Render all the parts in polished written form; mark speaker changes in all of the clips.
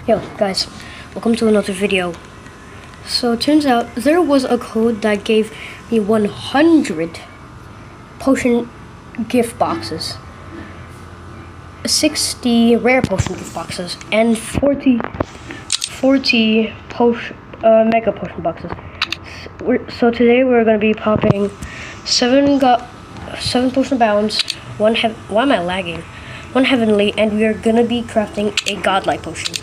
Speaker 1: Yo guys, welcome to another video. So it turns out there was a code that gave me 100 potion gift boxes, 60 rare potion gift boxes, and 40 mega potion boxes. So today we're going to be popping 7 potion bounds, why am I lagging? 1 heavenly, and we are going to be crafting a godlike potion.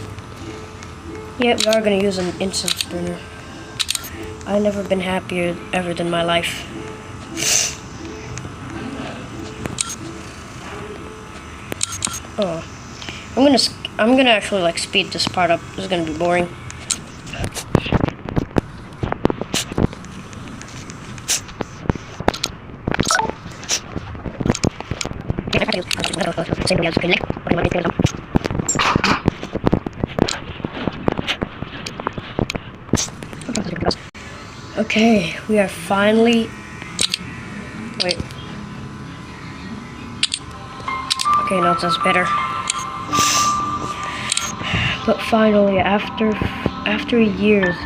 Speaker 1: Yeah, we are going to use an incense burner. I've never been happier ever in my life. Oh, I'm gonna actually like speed this part up. This is gonna be boring. Okay, we are finally. Wait. Okay, no, that's better. But finally, after years,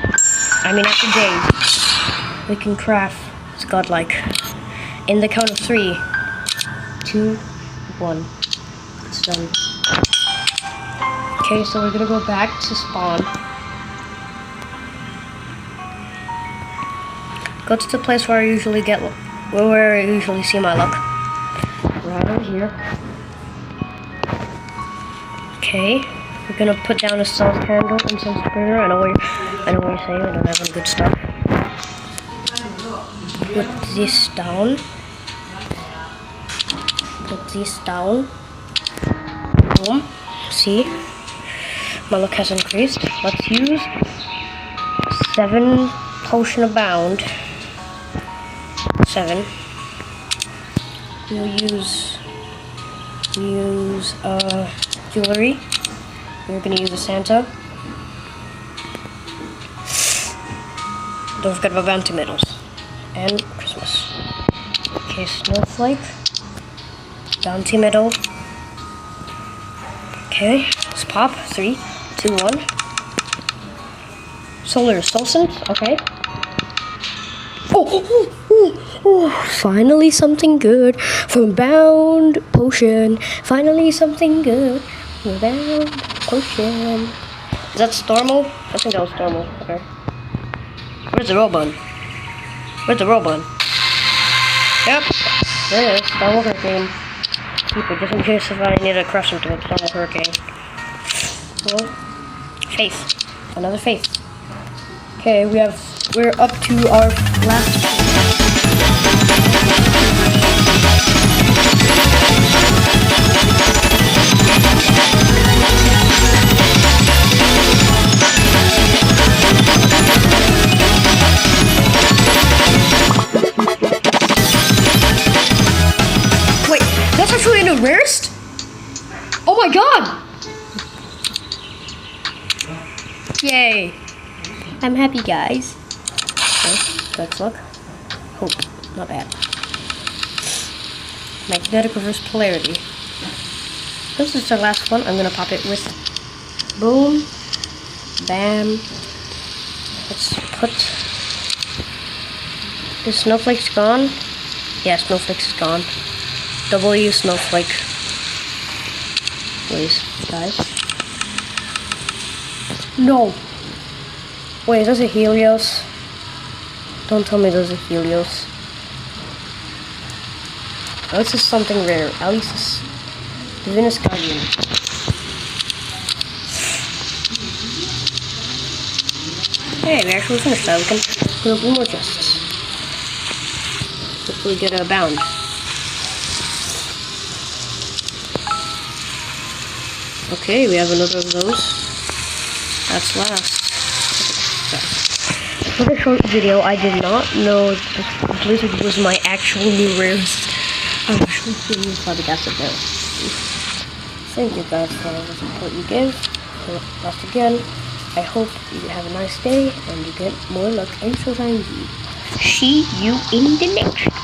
Speaker 1: after days, we can craft this godlike. In the count of 3, 2, 1. It's done. Okay, so we're gonna go back to spawn. Go to the place where I usually see my luck. Right over here. Okay, we're gonna put down a salt candle and some burner. I know what you're saying. I don't have any good stuff. Put this down. Put this down. Boom. See, my luck has increased. Let's use 7 potion abound. 7. We'll use jewelry. We're gonna use a Santa. Don't forget about bounty medals and Christmas. Okay, snowflake, bounty medal. Okay, let's pop. 3, 2, 1. Solar Solstice. Okay. Oh, finally something good from bound potion. Finally something good from bound potion. Is that Stormo? I think that was Stormo. Okay. Where's the Robun? Where's the Robun? Yep. There it is. Stormo Hurricane. Keep it just in case if I need to crush into it. Stormo Hurricane. Well, faith. Another faith. Okay, we're up to our last. Wait, that's actually in the rarest? Oh my god! Yay! I'm happy, guys. Okay, let's look. Hope, not bad. Magnetic reverse polarity. This is our last one. I'm gonna pop it with boom, bam. Let's put the snowflake's gone. Yeah, snowflake's gone. W snowflake. Please, guys. No. Wait, is this a Helios? Don't tell me those are Helios. At least it's something rare. At least it's Divinus Guardian. Hey, we actually finished that. We can put up 1 more chests. Hopefully get a bound. Okay, we have another of those. That's last. For the short video, I did not know that Blizzard was my actual new rarest. I was actually feeling flabbergasted though. Thank you guys for all the support you give. So once again, I hope you have a nice day and you get more luck and so. See you in the next